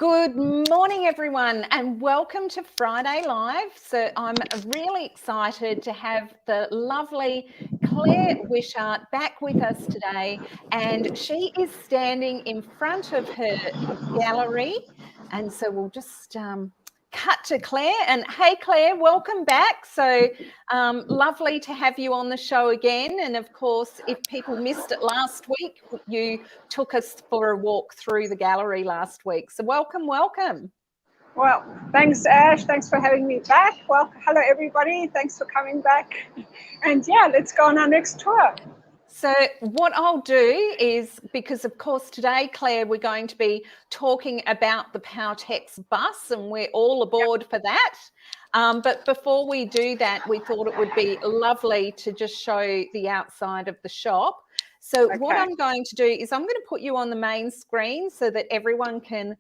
Good morning, everyone, and welcome to Friday Live. So I'm really excited to have the lovely Claire Wishart back with us today, and she is standing in front of her gallery. And so we'll just cut to Claire. And hey, Claire, welcome back. So lovely to have you on the show again. And of course, if people missed it last week, you took us for a walk through the gallery last week. So welcome. Well, thanks, Ash. Thanks for having me back. Well, hello, everybody. Thanks for coming back. And yeah, let's go on our next tour. So what I'll do is, because of course today, Claire, we're going to be talking about the Powertex Bus, and we're all aboard for that. But before we do that, we thought it would be lovely to just show the outside of the shop. So what I'm going to do is I'm going to put you on the main screen so that everyone can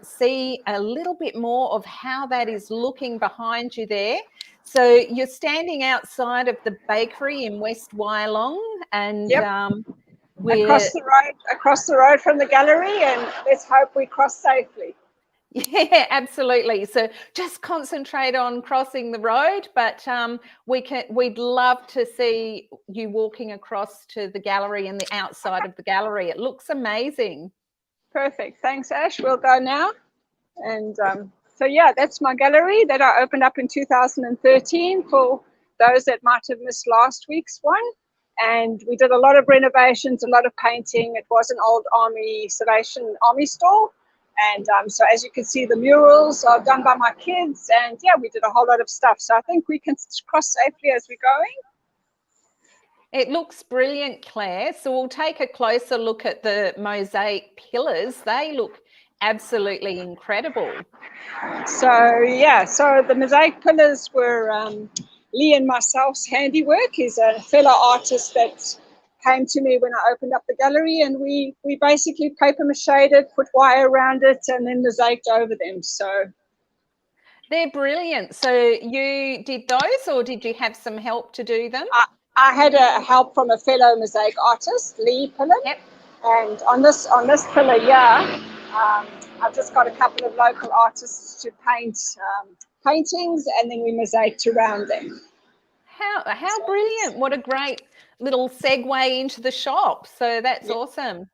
see a little bit more of how that is looking behind you there. So you're standing outside of the bakery in West Wyalong, and we're across the road from the gallery, and let's hope we cross safely. Yeah, absolutely. So just concentrate on crossing the road, but we'd love to see you walking across to the gallery and the outside of the gallery. It looks amazing. Perfect. Thanks, Ash. We'll go now. And so yeah, that's my gallery that I opened up in 2013 for those that might have missed last week's one. And we did a lot of renovations, a lot of painting. It was an old Salvation Army store. And so as you can see, the murals are done by my kids. And yeah, we did a whole lot of stuff. So I think we can cross safely as we're going. It looks brilliant, Claire. So we'll take a closer look at the Mosaic Pillars. They look absolutely incredible. So yeah, so the Mosaic Pillars were Lee and myself's handiwork. He's a fellow artist that came to me when I opened up the gallery, and we basically paper mache'd it, put wire around it, and then mosaiced over them. So they're brilliant. So you did those, or did you have some help to do them? I had a help from a fellow mosaic artist, Lee Pillen. Yep. And on this pillar here, I've just got a couple of local artists to paint paintings, and then we mosaiced around them. How brilliant. What a great little segue into the shop. So that's awesome.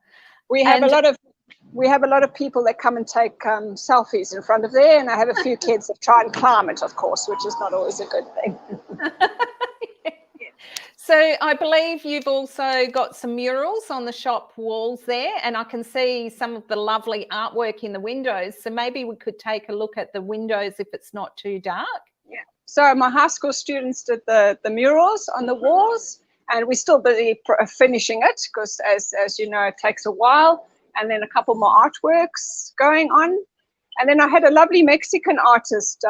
We have a lot of people that come and take selfies in front of there, and I have a few kids that try and climb it, of course, which is not always a good thing. So I believe you've also got some murals on the shop walls there, and I can see some of the lovely artwork in the windows. So maybe we could take a look at the windows if it's not too dark. Yeah. So my high school students did the murals on the walls, and we're still busy finishing it because, as you know, it takes a while. And then a couple more artworks going on. And then I had a lovely Mexican artist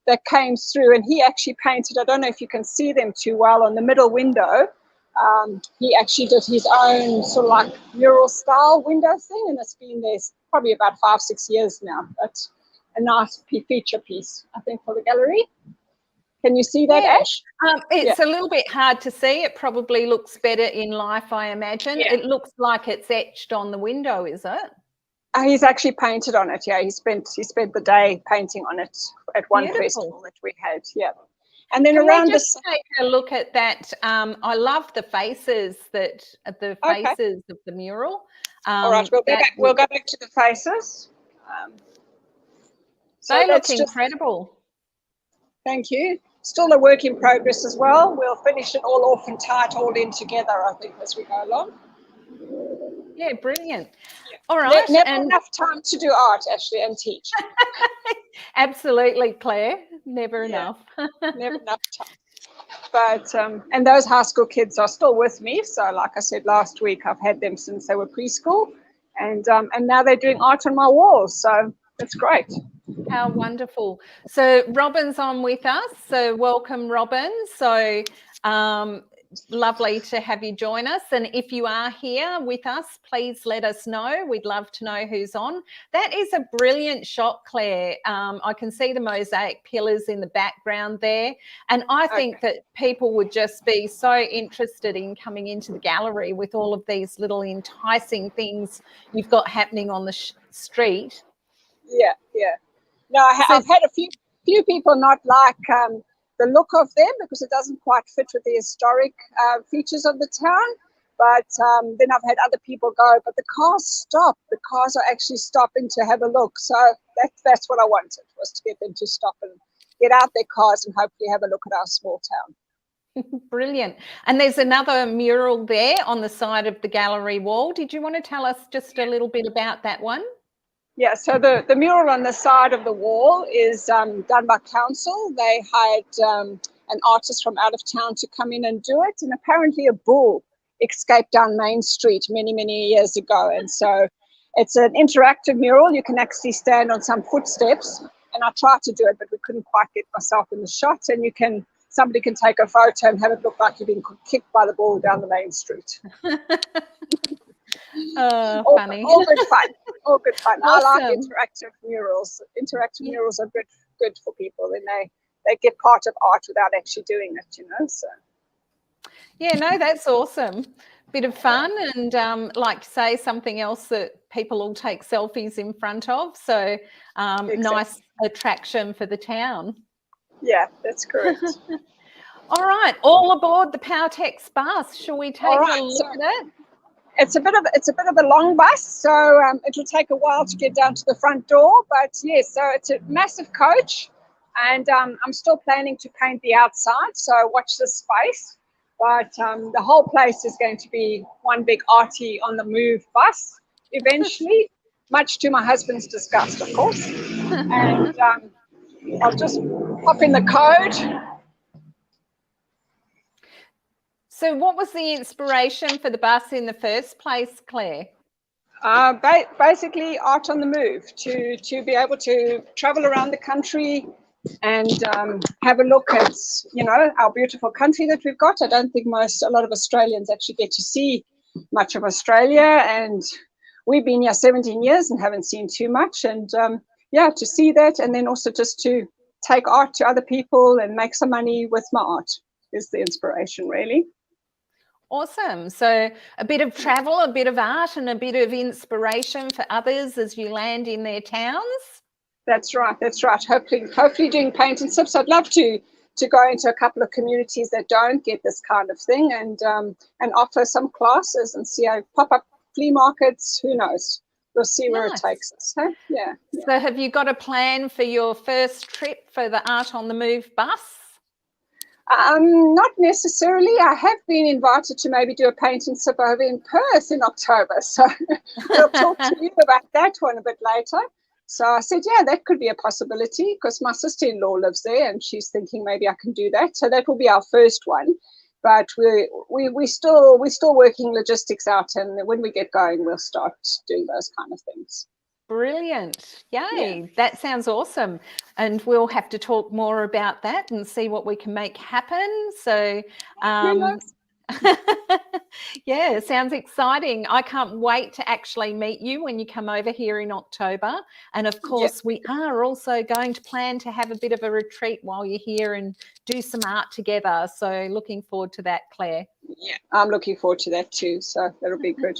that came through, and he actually painted, I don't know if you can see them too well, on the middle window. He actually did his own sort of like mural style window thing, and it's been there probably about 5-6 years now. But a nice feature piece, I think, for the gallery. Can you see that, Ash? It's a little bit hard to see. It probably looks better in life, I imagine. Yeah. It looks like it's etched on the window, is it? He's actually painted on it. Yeah, he spent the day painting on it at one festival that we had. Yeah, and then around just take a look at that. I love the faces of the mural. All right, we'll go back to the faces. They look incredible. Thank you. Still a work in progress as well. We'll finish it all off and tie it all in together, I think, as we go along. Yeah, brilliant. Yeah. All right. Never enough time to do art, Ashley, and teach. Absolutely, Claire. Never enough. Never enough time. But, and those high school kids are still with me. So like I said last week, I've had them since they were preschool. And now they're doing art on my walls. So it's great. How wonderful. So Robin's on with us. So welcome, Robin. So lovely to have you join us. And if you are here with us, please let us know. We'd love to know who's on. That is a brilliant shot, Claire. I can see the Mosaic Pillars in the background there. And I think that people would just be so interested in coming into the gallery with all of these little enticing things you've got happening on the street. Yeah, yeah. No, So, I've had a few people not like the look of them because it doesn't quite fit with the historic features of the town. But then I've had other people go, but the cars stop. The cars are actually stopping to have a look. So that's what I wanted, was to get them to stop and get out their cars and hopefully have a look at our small town. brilliant. And there's another mural there on the side of the gallery wall. Did you want to tell us just a little bit about that one? Yeah, so the mural on the side of the wall is done by council. They hired an artist from out of town to come in and do it. And apparently a bull escaped down Main Street many, many years ago. And so it's an interactive mural. You can actually stand on some footsteps. And I tried to do it, but we couldn't quite get myself in the shot. And somebody can take a photo and have it look like you've been kicked by the bull down the Main Street. Funny. All good fun. All good fun. Awesome. I like interactive murals. Interactive murals are good for people, and they get part of art without actually doing it, you know. So yeah, no, that's awesome. Bit of fun, and like you say, something else that people will take selfies in front of. So exactly. Nice attraction for the town. Yeah, that's correct. All right, all aboard the Powertex bus. Shall we take a look at it? It's a bit of a long bus, so it will take a while to get down to the front door. But yes, so it's a massive coach, and I'm still planning to paint the outside. So watch this space. But the whole place is going to be one big arty on the move bus eventually, much to my husband's disgust, of course. And I'll just pop in the code. So what was the inspiration for the bus in the first place, Claire? Basically art on the move, to be able to travel around the country and have a look at, you know, our beautiful country that we've got. I don't think a lot of Australians actually get to see much of Australia, and we've been here 17 years and haven't seen too much. And yeah, to see that, and then also just to take art to other people and make some money with my art is the inspiration, really. Awesome. So a bit of travel, a bit of art, and a bit of inspiration for others as you land in their towns. That's right. That's right. Hopefully doing paint and sips. I'd love to go into a couple of communities that don't get this kind of thing, and offer some classes and see how pop-up flea markets. Who knows? We'll see where it takes us. Huh? Yeah. So have you got a plan for your first trip for the Art on the Move bus? Not necessarily. I have been invited to maybe do a paint and sip over in Perth in October. So we'll talk to you about that one a bit later. So I said, yeah, that could be a possibility, because my sister-in-law lives there and she's thinking maybe I can do that. So that will be our first one. But we're still working logistics out, and when we get going, we'll start doing those kind of things. Brilliant. Yay. Yeah. That sounds awesome. And we'll have to talk more about that and see what we can make happen. So, yeah, it sounds exciting. I can't wait to actually meet you when you come over here in October. And of course, we are also going to plan to have a bit of a retreat while you're here and do some art together. So looking forward to that, Claire. Yeah, I'm looking forward to that too. So that'll be good.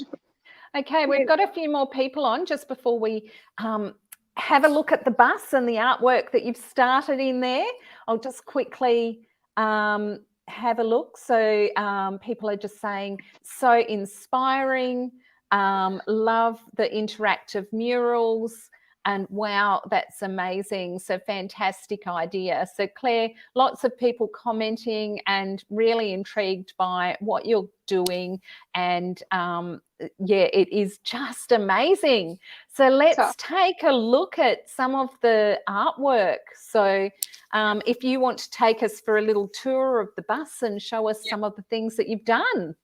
Okay, we've got a few more people on just before we have a look at the bus and the artwork that you've started in there. I'll just quickly have a look. So people are just saying, so inspiring, love the interactive murals, and wow, that's amazing. So fantastic idea. So Claire, lots of people commenting and really intrigued by what you're doing, and yeah, it is just amazing. So let's take a look at some of the artwork. So if you want to take us for a little tour of the bus and show us some of the things that you've done.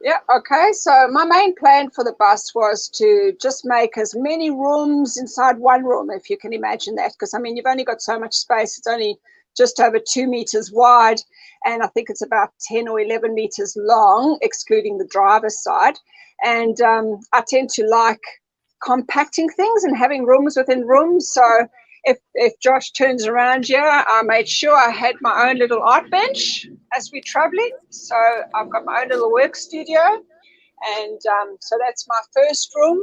Yeah, okay. So my main plan for the bus was to just make as many rooms inside one room, if you can imagine that, because I mean, you've only got so much space. It's only just over 2 meters wide, and I think it's about 10 or 11 meters long, excluding the driver's side. And I tend to like compacting things and having rooms within rooms. So if Josh turns around here, I made sure I had my own little art bench as we're traveling. So I've got my own little work studio. And so that's my first room.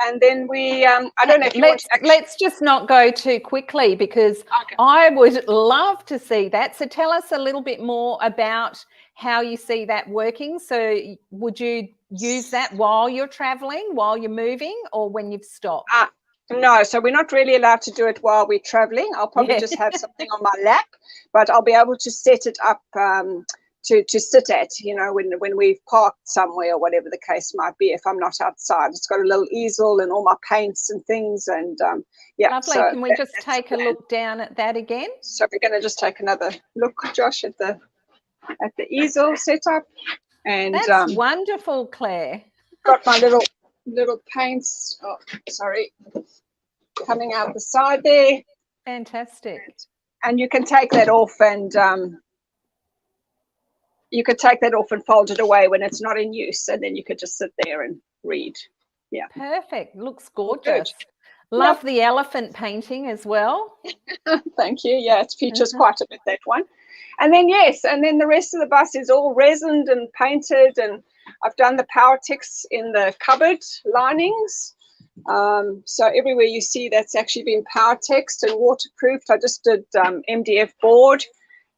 And then we, I don't know if you want to actually... Let's just not go too quickly, because Okay. I would love to see that. So tell us a little bit more about how you see that working. So would you use that while you're traveling, while you're moving, or when you've stopped? No, so we're not really allowed to do it while we're traveling. I'll probably just have something on my lap, but I'll be able to set it up to sit at, you know, when we've parked somewhere or whatever the case might be, if I'm not outside. It's got a little easel and all my paints and things, and yeah. Lovely. So can we just take a look down at that again? So we're going to just take another look, Josh, at the easel setup. And that's wonderful, Claire. Got my little paints, oh sorry, coming out the side there. Fantastic. And you can take that off, and fold it away when it's not in use, and then you could just sit there and read. Yeah, perfect. Looks gorgeous. Love the elephant painting as well. Thank you. Yeah, it features quite a bit, that one. And then the rest of the bus is all resined and painted, and I've done the Powertex in the cupboard linings. So everywhere you see, that's actually been Powertex and waterproofed. I just did MDF board.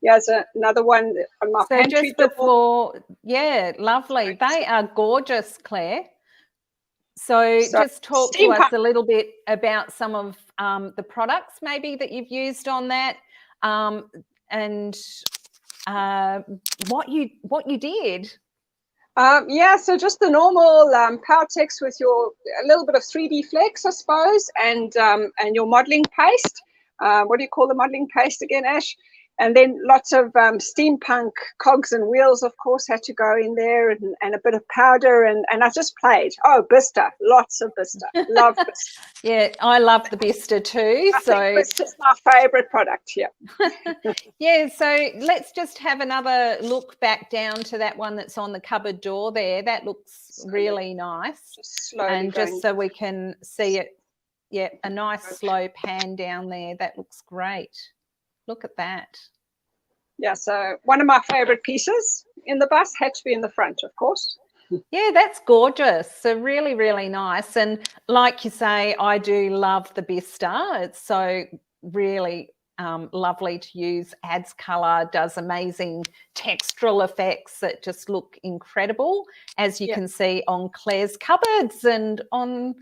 Here's another one on my pantry just before, yeah, lovely. They are gorgeous, Claire. So just talk to us a little bit about some of the products maybe that you've used on that, and what you did. Yeah, so just the normal Powertex with a little bit of 3D flex, I suppose, and your modelling paste. What do you call the modelling paste again, Ash? And then lots of steampunk cogs and wheels, of course, had to go in there, and a bit of powder, and I just played. Oh, Bista, lots of Bista. Love Bista. Yeah, I love the Bista too. I think Bista's my favourite product, yeah. Yeah, so let's just have another look back down to that one that's on the cupboard door there. That looks really nice. Just so we can see it, yeah, a nice slow pan down there. That looks great. Look at that. Yeah, so one of my favourite pieces in the bus had to be in the front, of course. Yeah, that's gorgeous. So really, really nice. And like you say, I do love the Bista. It's so really lovely to use, adds colour, does amazing textural effects that just look incredible, as you can see on Claire's cupboards and on...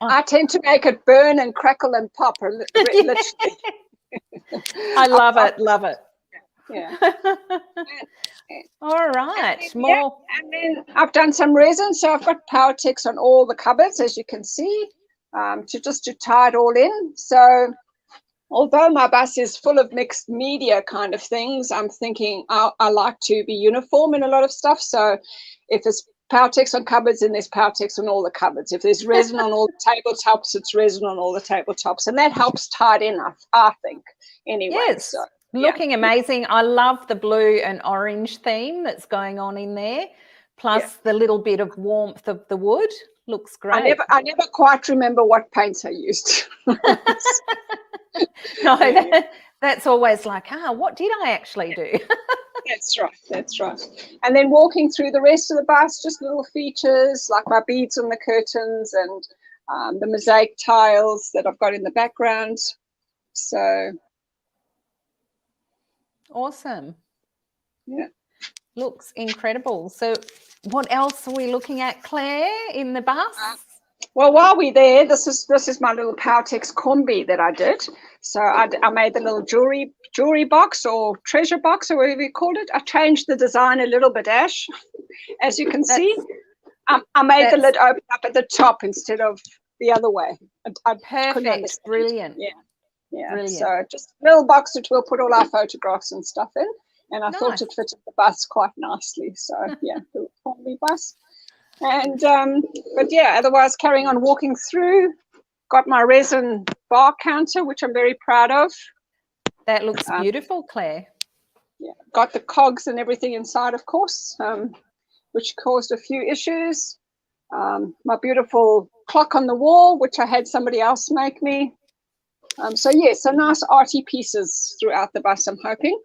I tend to make it burn and crackle and pop, literally. I love it. Yeah. All right. And then I've done some resin, so I've got Powertex on all the cupboards, as you can see, to tie it all in. So although my bus is full of mixed media kind of things, I'm thinking I like to be uniform in a lot of stuff. So if it's Powertex on cupboards, and there's Powertex on all the cupboards. If there's resin on all the tabletops, it's resin on all the tabletops, and that helps tie it in, I think. Anyway, yes, so, looking amazing. I love the blue and orange theme that's going on in there, plus the little bit of warmth of the wood. Looks great. I never quite remember what paints I used. No, that's always like, what did I actually do? That's right. And then walking through the rest of the bus, just little features like my beads on the curtains and the mosaic tiles that I've got in the background. So awesome. Yeah. Looks incredible. So what else are we looking at, Claire, in the bus? Well, while we're there, this is my little Powertex combi that I did. So I made the little jewelry box or treasure box or whatever you called it. I changed the design a little bit, Ash, as you can see. I made the lid open up at the top instead of the other way. Perfect. Brilliant. Yeah. Brilliant. So just a little box that we'll put all our photographs and stuff in. And I thought it fitted the bus quite nicely. So yeah, the combi bus. And but yeah, otherwise carrying on walking through. Got my resin bar counter, which I'm very proud of. That looks beautiful, Claire. Yeah, got the cogs and everything inside, of course, which caused a few issues. My beautiful clock on the wall, which I had somebody else make me. So nice arty pieces throughout the bus, I'm hoping.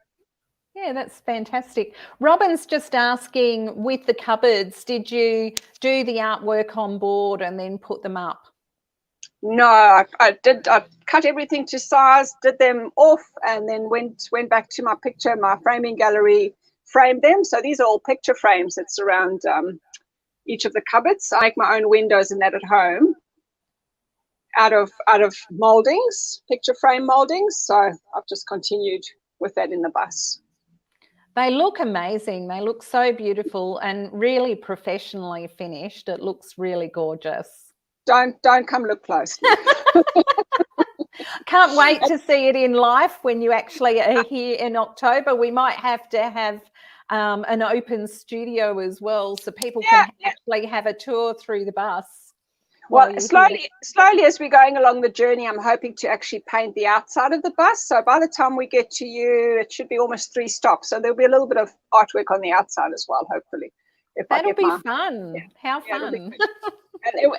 Yeah, that's fantastic. Robin's just asking, with the cupboards, did you do the artwork on board and then put them up? No, I cut everything to size, did them off, and then went back to my framing gallery, framed them. So these are all picture frames that surround each of the cupboards. I make my own windows and that at home out of moldings, picture frame moldings. So I've just continued with that in the bus. They look amazing. They look so beautiful and really professionally finished. It looks really gorgeous. Don't come look close. Can't wait to see it in life when you actually are here in October. We might have to have an open studio as well, so people can actually have a tour through the bus. Well, slowly as we're going along the journey, I'm hoping to actually paint the outside of the bus. So by the time we get to you, it should be almost 3 stops. So there'll be a little bit of artwork on the outside as well, hopefully. That'll be fun. Yeah. How fun.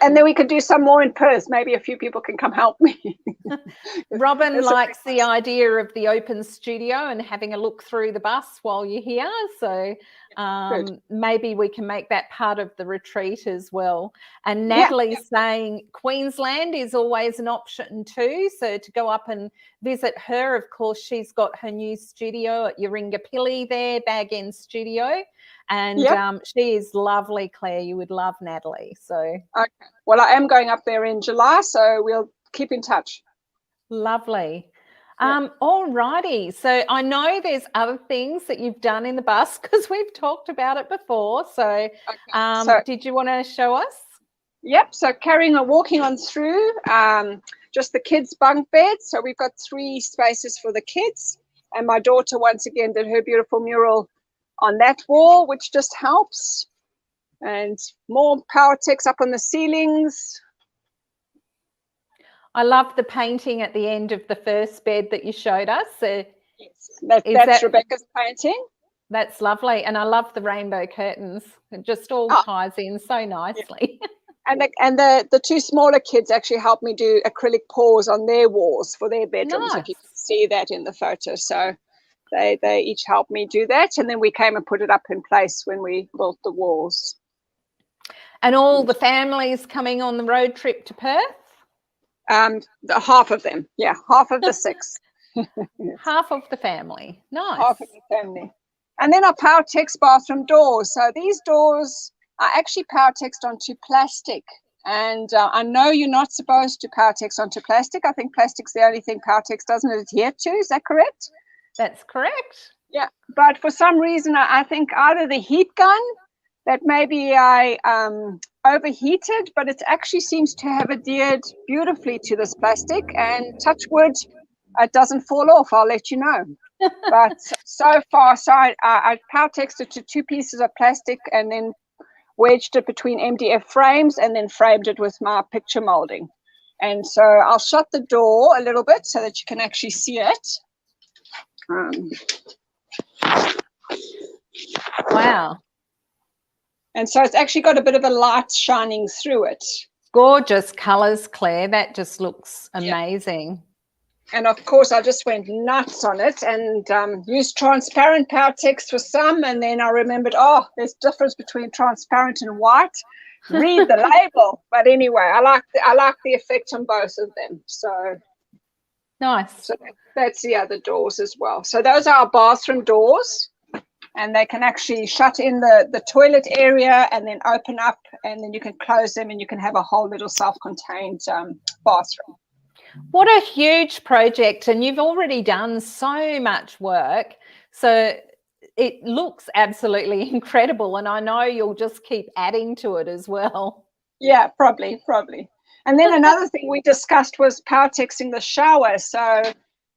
And then we could do some more in Perth. Maybe a few people can come help me. Robin likes the idea of the open studio and having a look through the bus while you're here. So maybe we can make that part of the retreat as well. And Natalie's saying Queensland is always an option too. So to go up and visit her, of course, she's got her new studio at Yaringapilly there, Bag End Studio. And she is lovely, Claire. You would love Natalie. So okay. Well, I am going up there in July, so we'll keep in touch. Lovely. All righty. So I know there's other things that you've done in the bus because we've talked about it before. So, did you want to show us? Yep. So walking on through just the kids' bunk beds. So we've got 3 spaces for the kids, and my daughter once again did her beautiful mural on that wall, which just helps. And more Powertex up on the ceilings. I love the painting at the end of the first bed that you showed us. Yes, that's Rebecca's painting. That's lovely. And I love the rainbow curtains. It just all ties in so nicely. Yeah. And the 2 smaller kids actually helped me do acrylic paws on their walls for their bedrooms, if you can see that in the photo. So they each helped me do that, and then we came and put it up in place when we built the walls. And all the families coming on the road trip to Perth? Half of them, half of the 6. Half of the family, nice. Half of the family. And then our Powertex bathroom doors. So these doors are actually Powertexed onto plastic. And I know you're not supposed to Powertex onto plastic. I think plastic's the only thing Powertex doesn't adhere to. Is that correct? That's correct. Yeah, but for some reason, I think either the heat gun that maybe I overheated, but it actually seems to have adhered beautifully to this plastic, and touch wood, it doesn't fall off. I'll let you know. But so far, I Powertexed it to 2 pieces of plastic and then wedged it between MDF frames and then framed it with my picture molding. And so I'll shut the door a little bit so that you can actually see it. Wow. And so it's actually got a bit of a light shining through it. Gorgeous colours, Claire. That just looks amazing. And of course, I just went nuts on it and used transparent Powertex for some. And then I remembered, there's a difference between transparent and white. Read the label. But anyway, I like the effect on both of them. So nice. So that's the other doors as well. So those are our bathroom doors. And they can actually shut in the toilet area and then open up, and then you can close them and you can have a whole little self-contained bathroom. What a huge project, and you've already done so much work. So it looks absolutely incredible, and I know you'll just keep adding to it as well. Yeah, probably. And then another thing we discussed was Powertexing the shower. So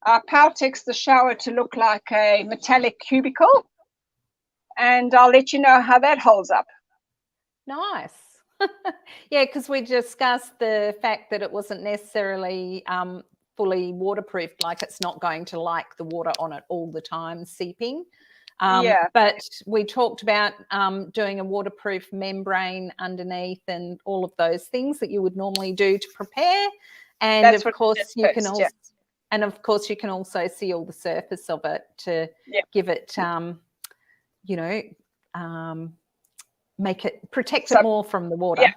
Powertex the shower to look like a metallic cubicle. And I'll let you know how that holds up. Nice. Yeah, because we discussed the fact that it wasn't necessarily fully waterproofed, like it's not going to like the water on it all the time seeping. But we talked about doing a waterproof membrane underneath and all of those things that you would normally do to prepare. And of course you can also seal the surface of it to give it protect it more from the water.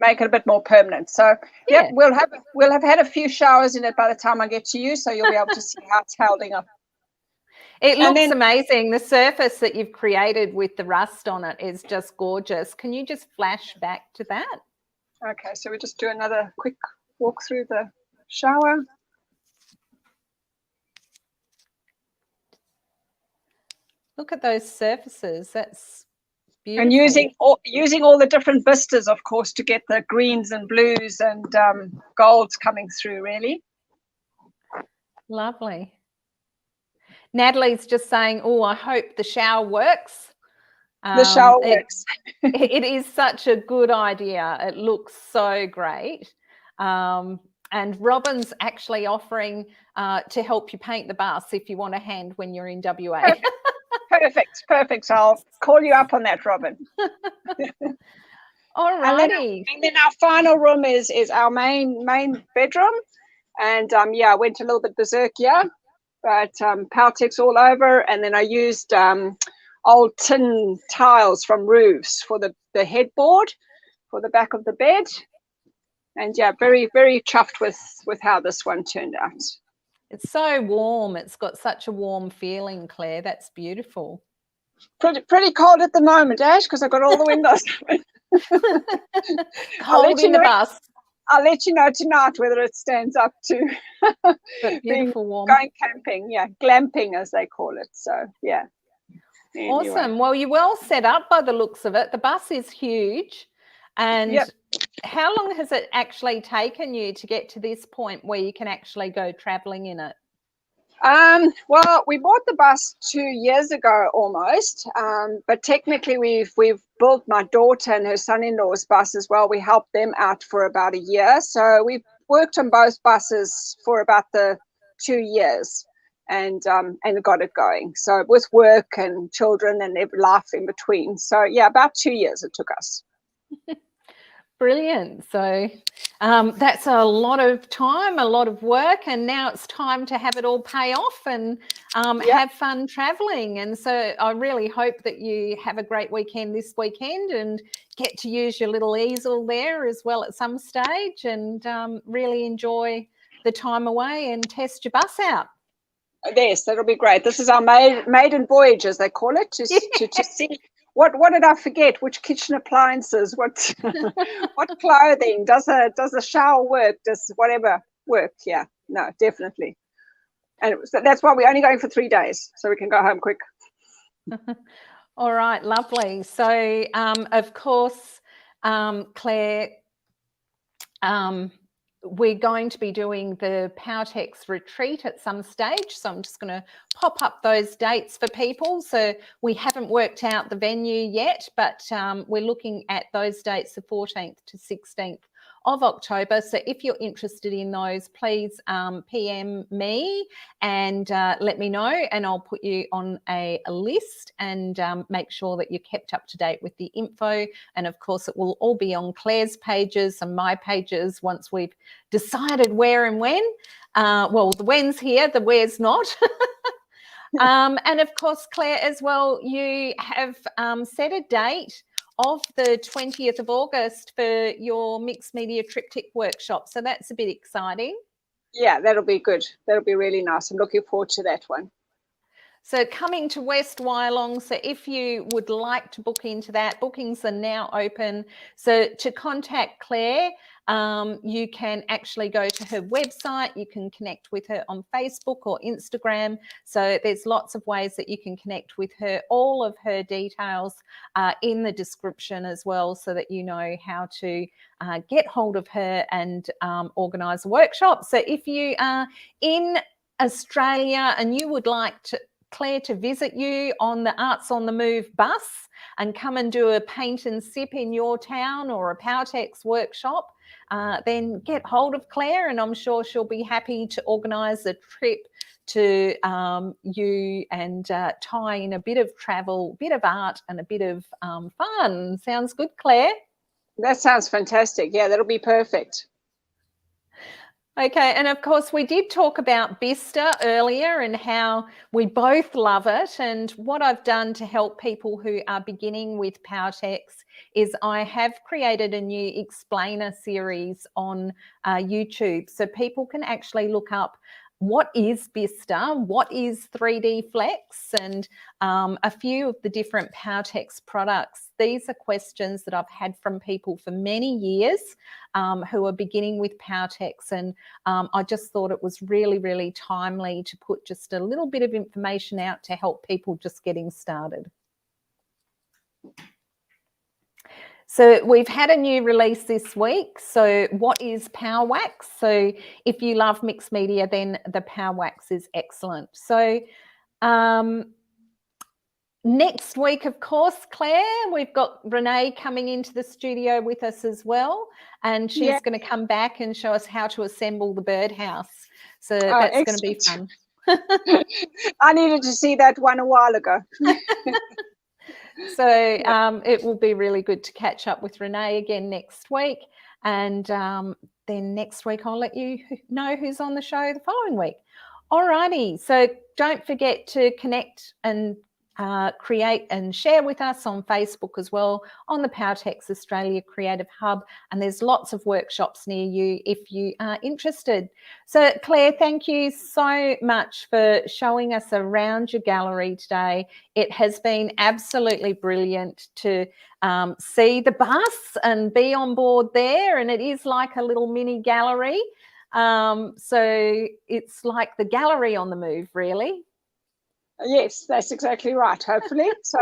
make it a bit more permanent. So Yeah. we'll have had a few showers in it by the time I get to you, so you'll be able to see how it's holding up. It looks amazing. The surface that you've created with the rust on it is just gorgeous. Can you just flash back to that? Okay, so we just do another quick walk through the shower. Look at those surfaces. That's beautiful. And using all the different vistas, of course, to get the greens and blues and golds coming through, really. Lovely. Natalie's just saying, oh, I hope the shower works. The shower works. It is such a good idea. It looks so great. And Robin's actually offering to help you paint the bus if you want a hand when you're in WA. Perfect. So I'll call you up on that, Robin. All righty. And then our final room is our main bedroom. And I went a little bit berserk here, but Powertex all over. And then I used old tin tiles from roofs for the headboard for the back of the bed. And very, very chuffed with how this one turned out. It's so warm. It's got such a warm feeling, Claire. That's beautiful. Pretty cold at the moment, Ash, because I've got all the windows open. Cold in the bus. I'll let you know tonight whether it stands up to but beautiful warm. Going camping, glamping as they call it. So Anyway. Awesome. Well, you're well set up by the looks of it. The bus is huge. And how long has it actually taken you to get to this point where you can actually go traveling in it? Well, we bought the bus 2 years ago almost, but technically we've built my daughter and her son-in-law's bus as well. We helped them out for about a year. So we've worked on both buses for about the 2 years and got it going. So with work and children and life in between. So about 2 years it took us. Brilliant. So that's a lot of time, a lot of work, and now it's time to have it all pay off and have fun traveling. And so I really hope that you have a great weekend this weekend and get to use your little easel there as well at some stage and really enjoy the time away and test your bus out. Yes, that'll be great. This is our maiden voyage, as they call it, to see what did I forget? Which kitchen appliances? What what clothing? Does a shower work? Does whatever work? Yeah, no, definitely. And so that's why we're only going for 3 days, so we can go home quick. All right, lovely. So, of course, Claire, we're going to be doing the Powertex Retreat at some stage. So I'm just going to pop up those dates for people. So we haven't worked out the venue yet, but we're looking at those dates, the 14th to 16th of October. So if you're interested in those, please PM me and let me know, and I'll put you on a list and make sure that you're kept up to date with the info. And of course, it will all be on Claire's pages and my pages once we've decided where and when. Well, the when's here, the where's not. And of course, Claire, as well, you have set a date of the 20th of August for your mixed media triptych workshop. So that's a bit exciting. Yeah, that'll be good. That'll be really nice. I'm looking forward to that one. So coming to West Wyalong, so if you would like to book into that, bookings are now open. So to contact Claire, you can actually go to her website. You can connect with her on Facebook or Instagram. So there's lots of ways that you can connect with her. All of her details are in the description as well, so that you know how to get hold of her and organise a workshop. So if you are in Australia and you would like Claire to visit you on the Artz on the Move bus and come and do a paint and sip in your town or a Powertex workshop, then get hold of Claire, and I'm sure she'll be happy to organise a trip to you and tie in a bit of travel, a bit of art and a bit of fun. Sounds good, Claire? That sounds fantastic. Yeah, that'll be perfect. Okay, and of course we did talk about Bista earlier and how we both love it. And what I've done to help people who are beginning with Powertex is I have created a new explainer series on YouTube, so people can actually look up what is Bista, what is 3D Flex, and a few of the different Powertex products. These are questions that I've had from people for many years who are beginning with Powertex, and I just thought it was really, really timely to put just a little bit of information out to help people just getting started. So we've had a new release this week. So what is Powerwax? So if you love mixed media, then the Powerwax is excellent. So next week, of course, Claire, we've got Renee coming into the studio with us as well. And she's going to come back and show us how to assemble the birdhouse. So that's going to be fun. I needed to see that one a while ago. So it will be really good to catch up with Renee again next week. And then next week, I'll let you know who's on the show the following week. All righty. So don't forget to connect and create and share with us on Facebook as well, on the Powertex Australia Creative Hub, and there's lots of workshops near you if you are interested. So Claire, thank you so much for showing us around your gallery today. It has been absolutely brilliant to see the bus and be on board there, and it is like a little mini gallery. So it's like the gallery on the move, really. Yes, that's exactly right, hopefully. So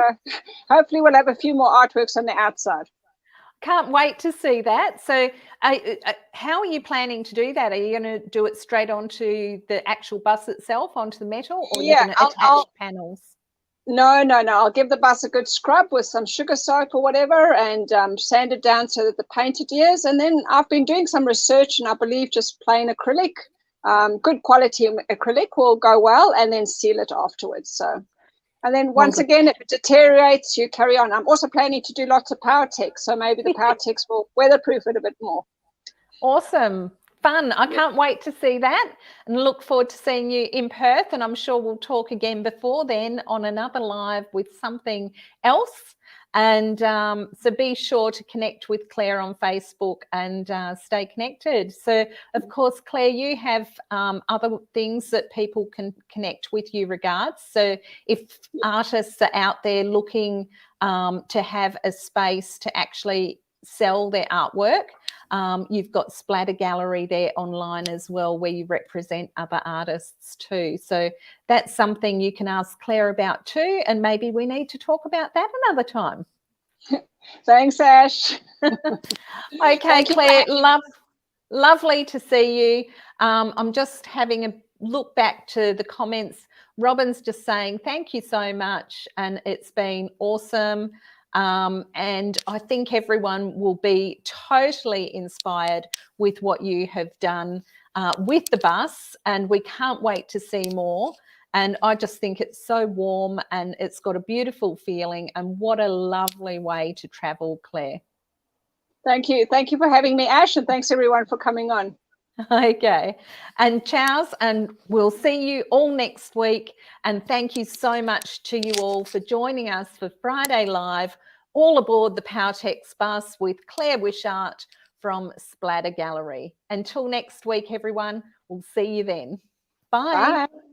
hopefully we'll have a few more artworks on the outside. Can't wait to see that. So how are you planning to do that? Are you going to do it straight onto the actual bus itself, onto the metal, or are you going to attach panels? No. I'll give the bus a good scrub with some sugar soap or whatever, and sand it down so that the paint adheres. And then I've been doing some research, and I believe just plain acrylic, good quality acrylic will go well, and then seal it afterwards. So, and then once again, if it deteriorates, you carry on. I'm also planning to do lots of Powertex, so maybe the Powertex will weatherproof it a bit more. Awesome. Fun. I can't wait to see that, and look forward to seeing you in Perth. And I'm sure we'll talk again before then on another live with something else. And so be sure to connect with Claire on Facebook and stay connected. So, of course, Claire, you have other things that people can connect with you regards. So if artists are out there looking to have a space to actually sell their artwork, you've got Splatter Gallery there online as well, where you represent other artists too. So that's something you can ask Claire about too, and maybe we need to talk about that another time. Thanks, Ash. Okay, Claire, lovely to see you. I'm just having a look back to the comments. Robin's just saying thank you so much, and it's been awesome. And I think everyone will be totally inspired with what you have done with the bus, and we can't wait to see more. And I just think it's so warm, and it's got a beautiful feeling, and what a lovely way to travel, Claire. Thank you. Thank you for having me, Ash, and thanks everyone for coming on. Okay, and Charles, and we'll see you all next week. And thank you so much to you all for joining us for Friday Live, all aboard the Powertex bus with Claire Wishart from Splatter Gallery. Until next week, everyone, we'll see you then. Bye. Bye.